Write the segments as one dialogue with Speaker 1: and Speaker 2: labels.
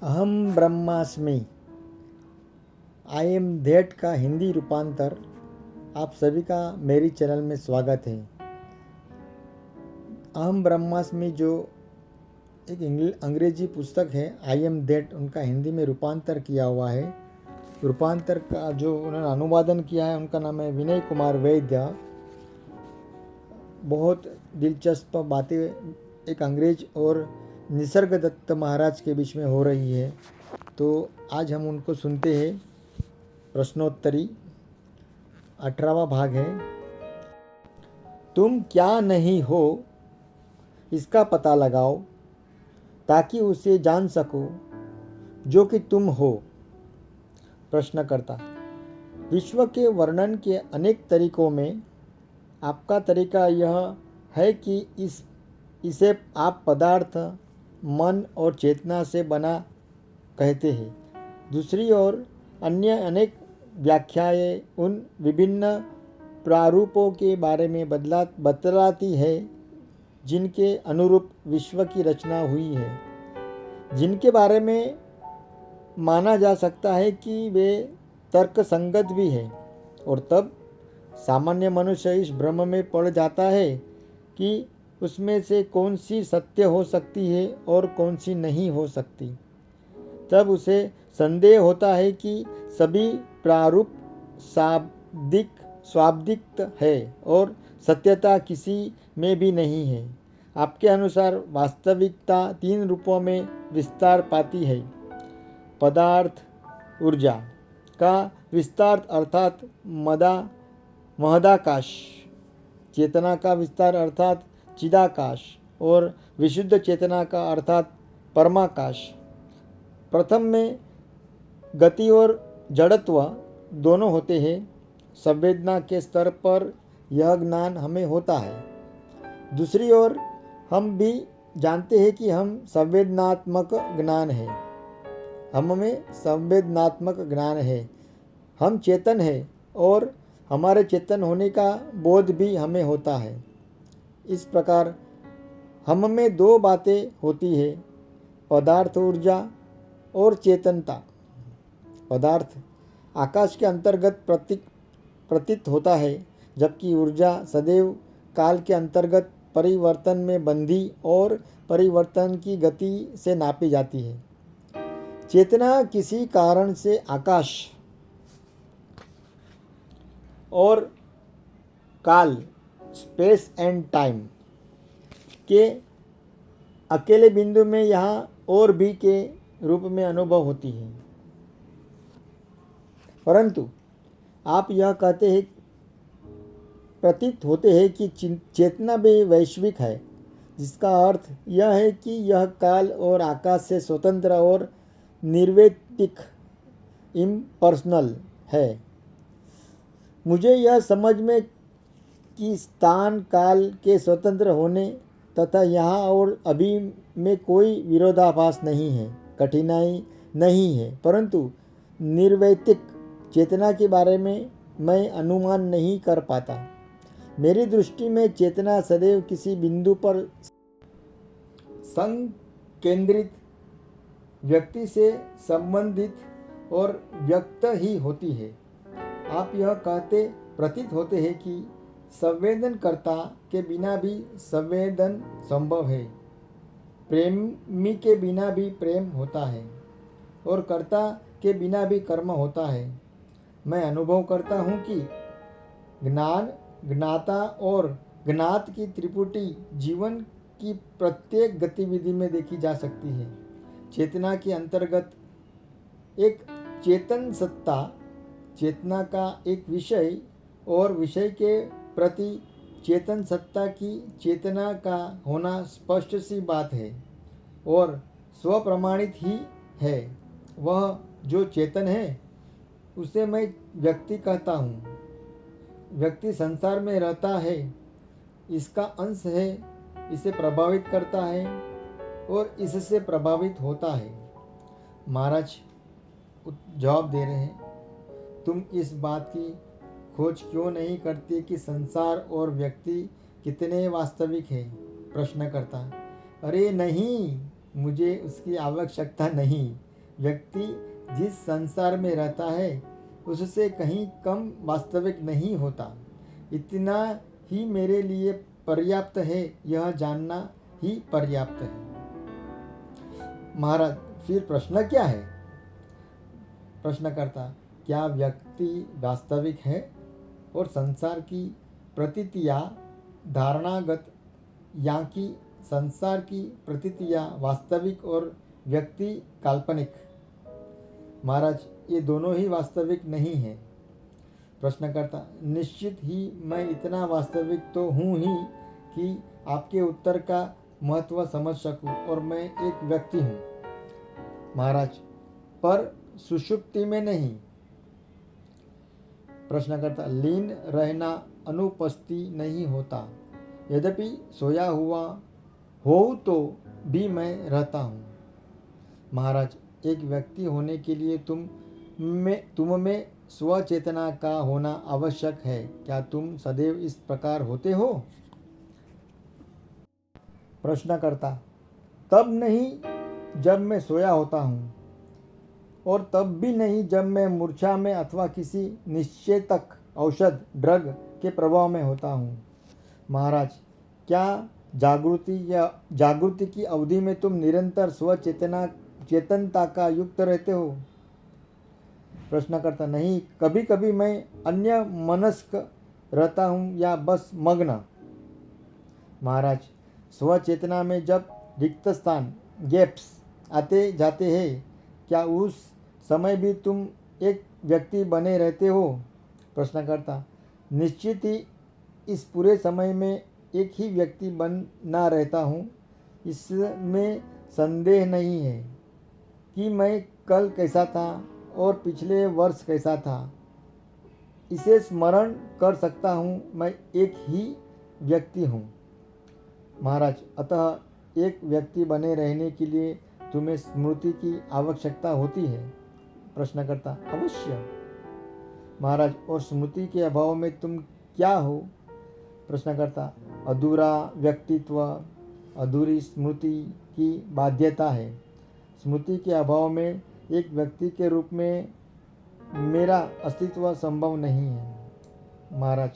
Speaker 1: अहम ब्रह्मास्मि, I am that का हिंदी रूपांतर आप सभी का मेरी चैनल में स्वागत है। अहम ब्रह्मास्मि जो एक अंग्रेजी पुस्तक है, आई एम दैट उनका हिंदी में रूपांतर किया हुआ है। रूपांतर का जो उन्होंने अनुवादन किया है उनका नाम है विनय कुमार वैद्य। बहुत दिलचस्प बातें एक अंग्रेज और निसर्ग दत्त महाराज के बीच में हो रही है, तो आज हम उनको सुनते हैं। प्रश्नोत्तरी 18वां भाग है। तुम क्या नहीं हो इसका पता लगाओ ताकि उसे जान सको जो कि तुम हो। प्रश्नकर्ता, विश्व के वर्णन के अनेक तरीकों में आपका तरीका यह है कि इसे आप पदार्थ, मन और चेतना से बना कहते हैं। दूसरी ओर अन्य अनेक व्याख्याएं उन विभिन्न प्रारूपों के बारे में बतलाती है जिनके अनुरूप विश्व की रचना हुई है, जिनके बारे में माना जा सकता है कि वे तर्कसंगत भी है। और तब सामान्य मनुष्य इस भ्रम में पड़ जाता है कि उसमें से कौन सी सत्य हो सकती है और कौन सी नहीं हो सकती। तब उसे संदेह होता है कि सभी प्रारूप स्वाब्दिक है और सत्यता किसी में भी नहीं है। आपके अनुसार वास्तविकता 3 रूपों में विस्तार पाती है। पदार्थ ऊर्जा का विस्तार अर्थात महदाकाश, चेतना का विस्तार अर्थात चिदाकाश और विशुद्ध चेतना का अर्थात परमाकाश। प्रथम में गति और जड़त्व दोनों होते हैं। संवेदना के स्तर पर यह ज्ञान हमें होता है। दूसरी ओर हम भी जानते हैं कि हम संवेदनात्मक ज्ञान है, हम में संवेदनात्मक ज्ञान है, हम चेतन है और हमारे चेतन होने का बोध भी हमें होता है। इस प्रकार हम में 2 बातें होती है, पदार्थ ऊर्जा और चेतनता। पदार्थ आकाश के अंतर्गत प्रतीत होता है, जबकि ऊर्जा सदैव काल के अंतर्गत परिवर्तन में बंधी और परिवर्तन की गति से नापी जाती है। चेतना किसी कारण से आकाश और काल, स्पेस एंड टाइम के अकेले बिंदु में यहाँ और भी के रूप में अनुभव होती है। परंतु आप यह कहते हैं, प्रतीत होते हैं कि चेतना भी वैश्विक है, जिसका अर्थ यह है कि यह काल और आकाश से स्वतंत्र और निर्वैयक्तिक, इम्पर्सनल है। मुझे यह समझ में कि स्थान काल के स्वतंत्र होने तथा यहाँ और अभी में कोई विरोधाभास नहीं है, कठिनाई नहीं है, परंतु निर्वैयक्तिक चेतना के बारे में मैं अनुमान नहीं कर पाता। मेरी दृष्टि में चेतना सदैव किसी बिंदु पर संकेंद्रित, व्यक्ति से संबंधित और व्यक्त ही होती है। आप यह कहते प्रतीत होते हैं कि संवेदनकर्ता के बिना भी संवेदन संभव है, प्रेमी के बिना भी प्रेम होता है और कर्ता के बिना भी कर्म होता है। मैं अनुभव करता हूँ कि ज्ञान, ज्ञाता और ज्ञात की त्रिपुटी जीवन की प्रत्येक गतिविधि में देखी जा सकती है। चेतना के अंतर्गत एक चेतन सत्ता, चेतना का एक विषय और विषय के प्रति चेतन सत्ता की चेतना का होना स्पष्ट सी बात है और स्वप्रमाणित ही है। वह जो चेतन है उसे मैं व्यक्ति कहता हूँ। व्यक्ति संसार में रहता है, इसका अंश है, इसे प्रभावित करता है और इससे प्रभावित होता है। महाराज जवाब दे रहे हैं, तुम इस बात की खोज क्यों नहीं करते कि संसार और व्यक्ति कितने वास्तविक है? प्रश्न करता, अरे नहीं, मुझे उसकी आवश्यकता नहीं। व्यक्ति जिस संसार में रहता है उससे कहीं कम वास्तविक नहीं होता। इतना ही मेरे लिए पर्याप्त है, यह जानना ही पर्याप्त है। महाराज, फिर प्रश्न क्या है? प्रश्नकर्ता, क्या व्यक्ति वास्तविक है और संसार की प्रतीतियां धारणागत, या कि संसार की प्रतीतियां वास्तविक और व्यक्ति काल्पनिक? महाराज, ये दोनों ही वास्तविक नहीं है। प्रश्नकर्ता, निश्चित ही मैं इतना वास्तविक तो हूँ ही कि आपके उत्तर का महत्व समझ सकूं, और मैं एक व्यक्ति हूँ। महाराज, पर सुषुप्ति में नहीं। प्रश्नकर्ता, लीन रहना अनुपस्थित नहीं होता, यद्यपि सोया हुआ हो तो भी मैं रहता हूँ। महाराज, एक व्यक्ति होने के लिए तुम में स्वचेतना का होना आवश्यक है। क्या तुम सदैव इस प्रकार होते हो? प्रश्नकर्ता, तब नहीं जब मैं सोया होता हूँ, और तब भी नहीं जब मैं मूर्छा में अथवा किसी निश्चेतक औषध ड्रग के प्रभाव में होता हूँ। महाराज, क्या जागृति की अवधि में तुम निरंतर चेतनता का युक्त रहते हो? प्रश्नकर्ता, नहीं, कभी कभी मैं अन्य मनस्क रहता हूँ या बस मग्न। महाराज, स्वचेतना में जब रिक्त स्थान गैप्स आते जाते हैं, क्या उस समय भी तुम एक व्यक्ति बने रहते हो? प्रश्नकर्ता, निश्चित ही इस पूरे समय में एक ही व्यक्ति बना रहता हूँ। इसमें संदेह नहीं है कि मैं कल कैसा था और पिछले वर्ष कैसा था। इसे स्मरण कर सकता हूँ, मैं एक ही व्यक्ति हूँ। महाराज, अतः एक व्यक्ति बने रहने के लिए तुम्हें स्मृति की आवश्यकता होती है? प्रश्नकर्ता, अवश्य। महाराज, और स्मृति के अभाव में तुम क्या हो? प्रश्नकर्ता, अधूरा व्यक्तित्व, अधूरी स्मृति की बाध्यता है। स्मृति के अभाव में एक व्यक्ति के रूप में मेरा अस्तित्व संभव नहीं है। महाराज,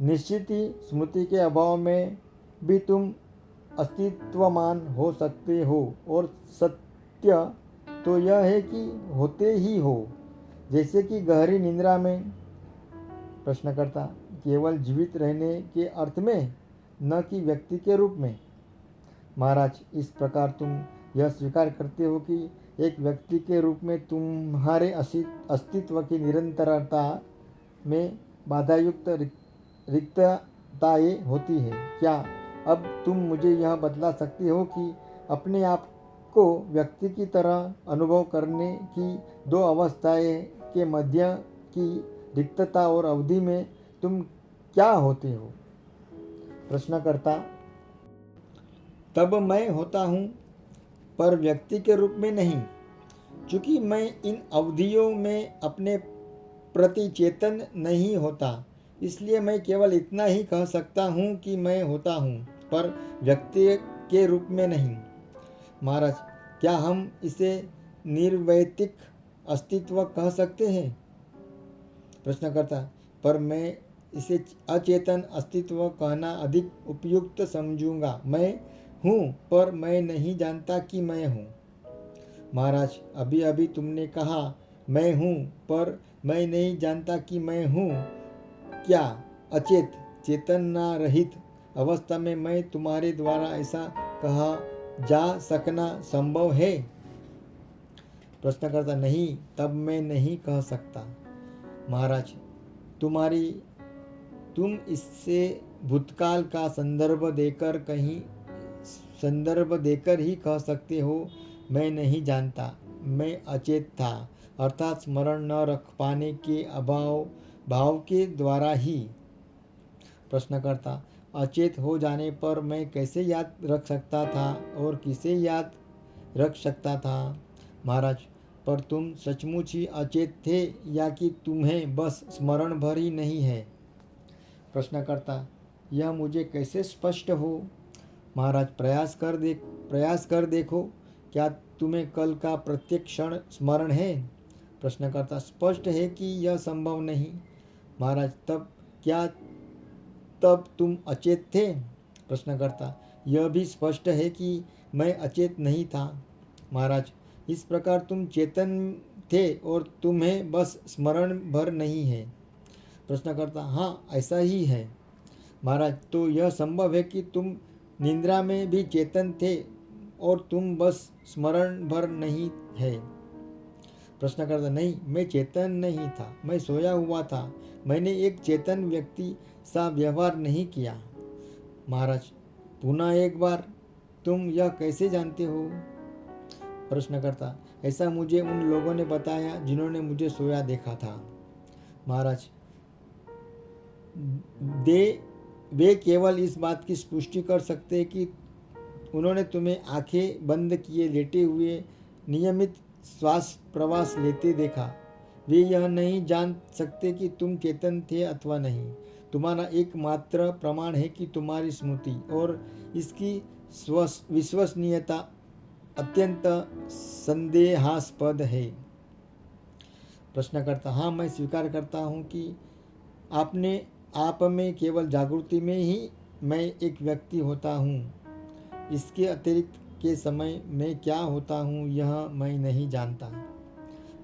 Speaker 1: निश्चित ही स्मृति के अभाव में भी तुम अस्तित्वमान हो सकते हो, और सत्य तो यह है कि होते ही हो, जैसे कि गहरी निद्रा में। प्रश्नकर्ता, केवल जीवित रहने के अर्थ में, न कि व्यक्ति के रूप में? महाराज, इस प्रकार तुम यह स्वीकार करते हो कि एक व्यक्ति के रूप में तुम्हारे अस्तित्व की निरंतरता में बाधायुक्त रिक्तताएं होती है। क्या अब तुम मुझे यह बतला सकते हो कि अपने आप को व्यक्ति की तरह अनुभव करने की दो अवस्थाएं के मध्य की रिक्तता और अवधि में तुम क्या होते हो? प्रश्नकर्ता, तब मैं होता हूँ, पर व्यक्ति के रूप में नहीं। चूँकि मैं इन अवधियों में अपने प्रति चेतन नहीं होता, इसलिए मैं केवल इतना ही कह सकता हूँ कि मैं होता हूँ, पर व्यक्ति के रूप में नहीं। महाराज, क्या हम इसे निर्वैतिक अस्तित्व कह सकते हैं? प्रश्नकर्ता, पर मैं इसे अचेतन अस्तित्व कहना अधिक उपयुक्त समझूंगा। मैं हूँ, पर मैं नहीं जानता कि मैं हूँ। महाराज, अभी अभी तुमने कहा मैं हूँ, पर मैं नहीं जानता कि मैं हूँ। क्या अचेत चेतना रहित अवस्था में मैं तुम्हारे द्वारा ऐसा कहा जा सकना संभव है? प्रश्नकर्ता, नहीं, तब मैं नहीं कह सकता। महाराज, तुम इससे भूतकाल का संदर्भ देकर ही कह सकते हो, मैं नहीं जानता, मैं अचेत था, अर्थात स्मरण न रख पाने के भाव के द्वारा ही। प्रश्नकर्ता, अचेत हो जाने पर मैं कैसे याद रख सकता था और किसे याद रख सकता था? महाराज, पर तुम सचमुच ही अचेत थे, या कि तुम्हें बस स्मरण भर ही नहीं है? प्रश्नकर्ता, यह मुझे कैसे स्पष्ट हो? महाराज, प्रयास कर देखो। क्या तुम्हें कल का प्रत्येक क्षण स्मरण है? प्रश्नकर्ता स्पष्ट है कि यह संभव नहीं। महाराज तब तुम अचेत थे? प्रश्नकर्ता यह भी स्पष्ट है कि मैं अचेत नहीं था। महाराज इस प्रकार तुम चेतन थे और तुम्हें बस स्मरण भर नहीं है। प्रश्नकर्ता हाँ ऐसा ही है। महाराज तो यह संभव है कि तुम निद्रा में भी चेतन थे और तुम बस स्मरण भर नहीं है? प्रश्नकर्ता नहीं, मैं चेतन नहीं था, मैं सोया हुआ था। मैंने एक चेतन व्यक्ति सा व्यवहार नहीं किया। महाराज पुनः एक बार, तुम यह कैसे जानते हो? प्रश्नकर्ता ऐसा मुझे उन लोगों ने बताया जिन्होंने मुझे सोया देखा था। महाराज वे केवल इस बात की पुष्टि कर सकते हैं कि उन्होंने तुम्हें आंखें बंद किए लेटे हुए नियमित श्वास प्रवास लेते देखा। वे यह नहीं जान सकते कि तुम चेतन थे अथवा नहीं। तुम्हारा एकमात्र प्रमाण है कि तुम्हारी स्मृति और इसकी विश्वसनीयता अत्यंत संदेहास्पद है। प्रश्नकर्ता हाँ मैं स्वीकार करता हूँ कि आप में केवल जागृति में ही मैं एक व्यक्ति होता हूँ। इसके अतिरिक्त के समय में क्या होता हूँ यह मैं नहीं जानता।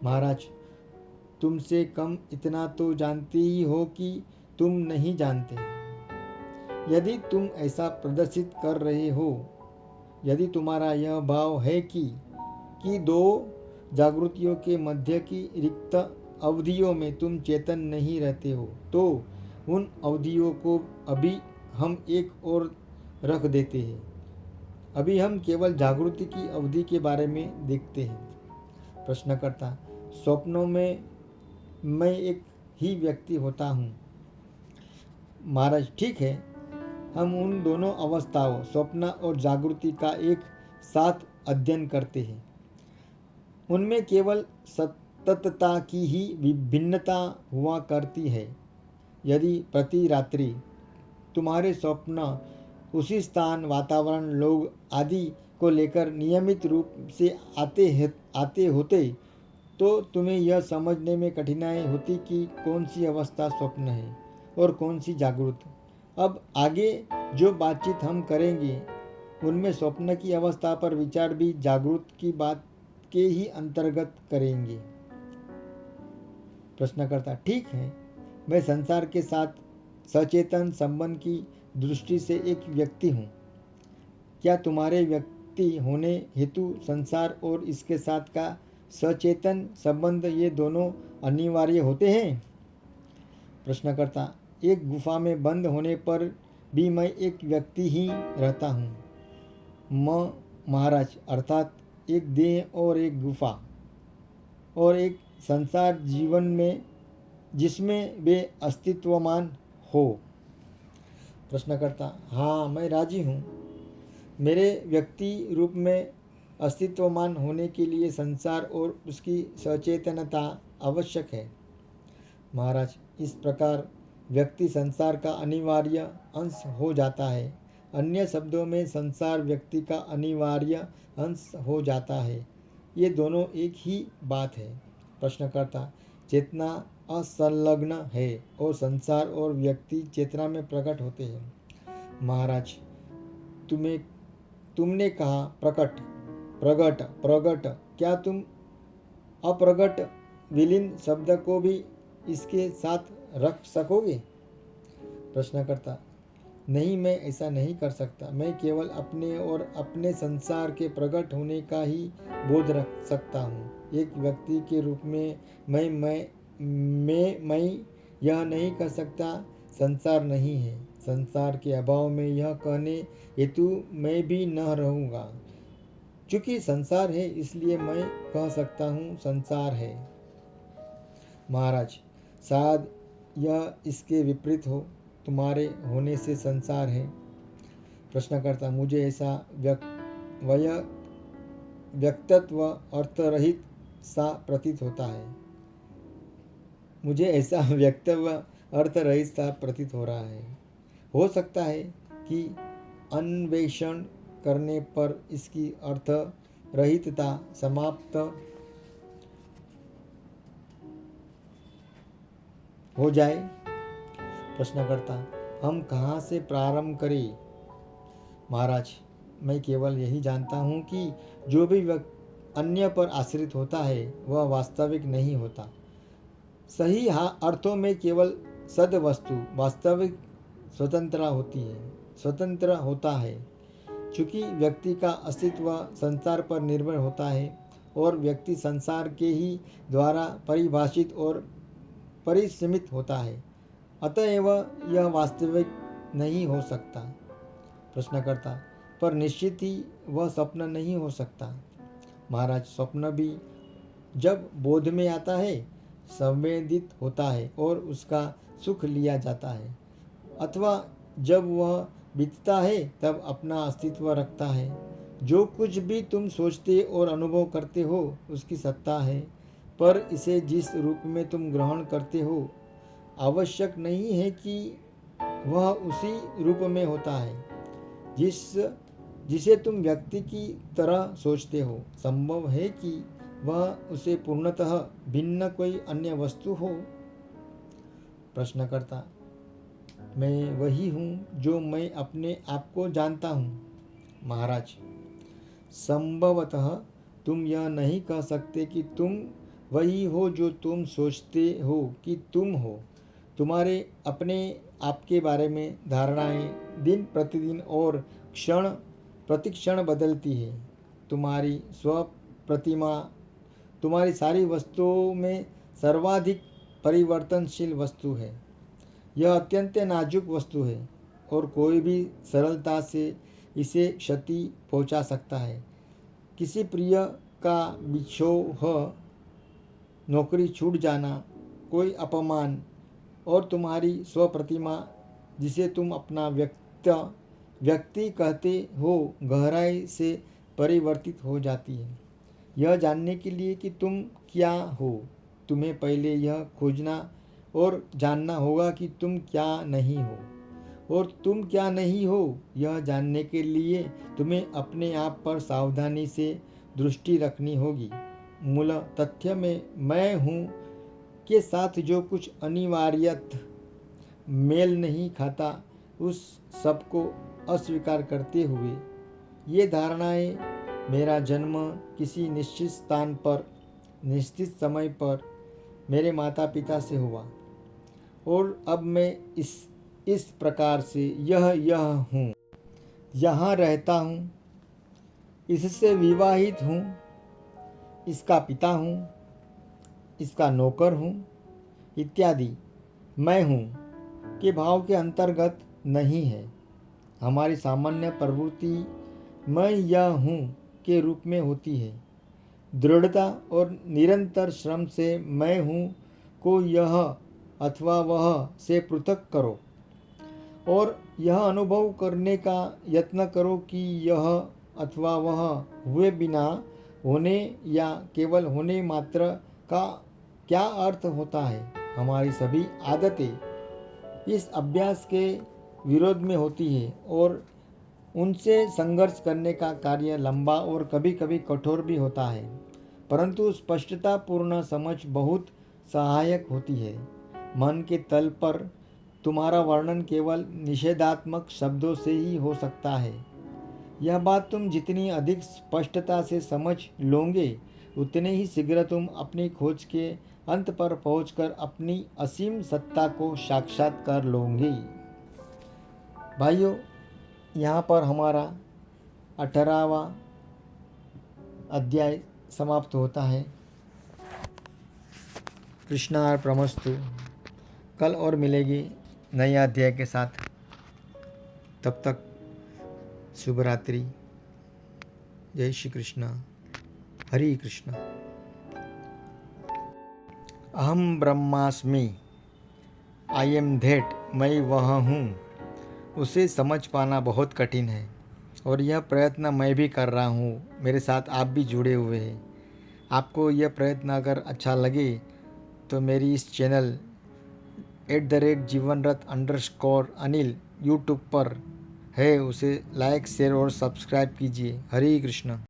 Speaker 1: महाराज तुमसे कम इतना तो जानते ही हो कि तुम नहीं जानते। यदि तुम ऐसा प्रदर्शित कर रहे हो, यदि तुम्हारा यह भाव है कि दो जागृतियों के मध्य की रिक्त अवधियों में तुम चेतन नहीं रहते हो, तो उन अवधियों को अभी हम एक ओर रख देते हैं। अभी हम केवल जागृति की अवधि के बारे में देखते हैं। प्रश्नकर्ता स्वप्नों में मैं एक ही व्यक्ति होता हूँ। महाराज ठीक है, हम उन दोनों अवस्थाओं स्वप्न और जागृति का एक साथ अध्ययन करते हैं। उनमें केवल सततता की ही विभिन्नता हुआ करती है। यदि प्रति रात्रि तुम्हारे स्वप्न उसी स्थान, वातावरण, लोग आदि को लेकर नियमित रूप से आते होते तो तुम्हें यह समझने में कठिनाई होती कि कौन सी अवस्था स्वप्न है और कौन सी जागृत। अब आगे जो बातचीत हम करेंगे उनमें स्वप्न की अवस्था पर विचार भी जागृत की बात के ही अंतर्गत करेंगे। प्रश्नकर्ता ठीक है, मैं संसार के साथ सचेतन संबंध की दृष्टि से एक व्यक्ति हूँ। क्या तुम्हारे व्यक्ति होने हेतु संसार और इसके साथ का सचेतन संबंध ये दोनों अनिवार्य होते हैं? प्रश्नकर्ता एक गुफा में बंद होने पर भी मैं एक व्यक्ति ही रहता हूँ। महाराज अर्थात एक देह और एक गुफा और एक संसार जीवन में जिसमें वे अस्तित्वमान हो। प्रश्नकर्ता हाँ मैं राजी हूँ। मेरे व्यक्ति रूप में अस्तित्वमान होने के लिए संसार और उसकी सचेतनता आवश्यक है। महाराज इस प्रकार व्यक्ति संसार का अनिवार्य अंश हो जाता है। अन्य शब्दों में संसार व्यक्ति का अनिवार्य अंश हो जाता है। ये दोनों एक ही बात है। प्रश्नकर्ता चेतना असंलग्न है और संसार और व्यक्ति चेतना में प्रकट होते हैं। महाराज तुमने कहा प्रकट, प्रगट, प्रगट, क्या तुम अप्रगट विलीन शब्द को भी इसके साथ रख सकोगे? प्रश्नकर्ता नहीं, मैं ऐसा नहीं कर सकता। मैं केवल अपने और अपने संसार के प्रकट होने का ही बोध रख सकता हूँ। एक व्यक्ति के रूप में मैं यह नहीं कह सकता संसार नहीं है। संसार के अभाव में यह कहने हेतु मैं भी न रहूँगा। चूँकि संसार है इसलिए मैं कह सकता हूँ संसार है। महाराज शायद यह इसके विपरीत हो, तुम्हारे होने से संसार है। प्रश्नकर्ता मुझे ऐसा व्यक्तत्व अर्थरहित सा प्रतीत होता है। मुझे ऐसा व्यक्तव्य अर्थरहित सा प्रतीत हो रहा है। हो सकता है कि अन्वेषण करने पर इसकी अर्थ रहितता समाप्त हो जाए। प्रश्नकर्ता, हम कहाँ से प्रारंभ करें? महाराज, मैं केवल यही जानता हूँ कि जो भी अन्य पर आश्रित होता है वह वास्तविक नहीं होता। सही अर्थों में केवल सद वस्तु वास्तविक स्वतंत्र होता है। चूँकि व्यक्ति का अस्तित्व संसार पर निर्भर होता है और व्यक्ति संसार के ही द्वारा परिभाषित और परिसीमित होता है, अतएव यह वास्तविक नहीं हो सकता। प्रश्नकर्ता, पर निश्चित ही वह स्वप्न नहीं हो सकता। महाराज, स्वप्न भी जब बोध में आता है संवेदित होता है और उसका सुख लिया जाता है, अथवा जब वह बीतता है तब अपना अस्तित्व रखता है। जो कुछ भी तुम सोचते और अनुभव करते हो उसकी सत्ता है, पर इसे जिस रूप में तुम ग्रहण करते हो आवश्यक नहीं है कि वह उसी रूप में होता है जिसे तुम व्यक्ति की तरह सोचते हो। संभव है कि वह उसे पूर्णतः भिन्न कोई अन्य वस्तु हो। प्रश्नकर्ता, मैं वही हूँ जो मैं अपने आप को जानता हूँ। महाराज, संभवतः तुम यह नहीं कह सकते कि तुम वही हो जो तुम सोचते हो कि तुम हो। तुम्हारे अपने आप के बारे में धारणाएं दिन प्रतिदिन और क्षण प्रतिक्षण बदलती है। तुम्हारी स्व प्रतिमा तुम्हारी सारी वस्तुओं में सर्वाधिक परिवर्तनशील वस्तु है। यह अत्यंत नाजुक वस्तु है और कोई भी सरलता से इसे क्षति पहुंचा सकता है। किसी प्रिय का बिछोह, नौकरी छूट जाना, कोई अपमान और तुम्हारी स्वप्रतिमा जिसे तुम अपना व्यक्ति कहते हो गहराई से परिवर्तित हो जाती है। यह जानने के लिए कि तुम क्या हो, तुम्हें पहले यह खोजना और जानना होगा कि तुम क्या नहीं हो, और तुम क्या नहीं हो यह जानने के लिए तुम्हें अपने आप पर सावधानी से दृष्टि रखनी होगी। मूल तथ्य में मैं हूँ के साथ जो कुछ अनिवार्यत मेल नहीं खाता उस सब को अस्वीकार करते हुए ये धारणाएं मेरा जन्म किसी निश्चित स्थान पर निश्चित समय पर मेरे माता पिता से हुआ, और अब मैं इस प्रकार से यह हूँ, यहाँ रहता हूँ, इससे विवाहित हूँ, इसका पिता हूँ, इसका नौकर हूँ इत्यादि मैं हूँ के भाव के अंतर्गत नहीं है। हमारी सामान्य प्रवृत्ति मैं यह हूँ के रूप में होती है। दृढ़ता और निरंतर श्रम से मैं हूँ को यह अथवा वह से पृथक करो और यह अनुभव करने का यत्न करो कि यह अथवा वह हुए बिना होने या केवल होने मात्र का क्या अर्थ होता है। हमारी सभी आदतें इस अभ्यास के विरोध में होती है और उनसे संघर्ष करने का कार्य लंबा और कभी कभी कठोर भी होता है, परंतु स्पष्टतापूर्ण समझ बहुत सहायक होती है। मन के तल पर तुम्हारा वर्णन केवल निषेधात्मक शब्दों से ही हो सकता है। यह बात तुम जितनी अधिक स्पष्टता से समझ लोगे उतने ही शीघ्र तुम अपनी खोज के अंत पर पहुंचकर अपनी असीम सत्ता को साक्षात कर लोगे। भाइयों, यहाँ पर हमारा 18वां अध्याय समाप्त होता है। कृष्णार्पणमस्तु। कल और मिलेगी नए अध्याय के साथ। तब तक शुभ रात्रि। जय श्री कृष्ण। हरे कृष्ण। अहम ब्रह्मास्मि, आई एम दैट, मैं वह हूँ, उसे समझ पाना बहुत कठिन है और यह प्रयत्न मैं भी कर रहा हूँ। मेरे साथ आप भी जुड़े हुए हैं। आपको यह प्रयत्न अगर अच्छा लगे तो मेरी इस चैनल @जीवनरथ_अनिल यूट्यूब पर है, उसे लाइक शेयर और सब्सक्राइब कीजिए। हरे कृष्ण।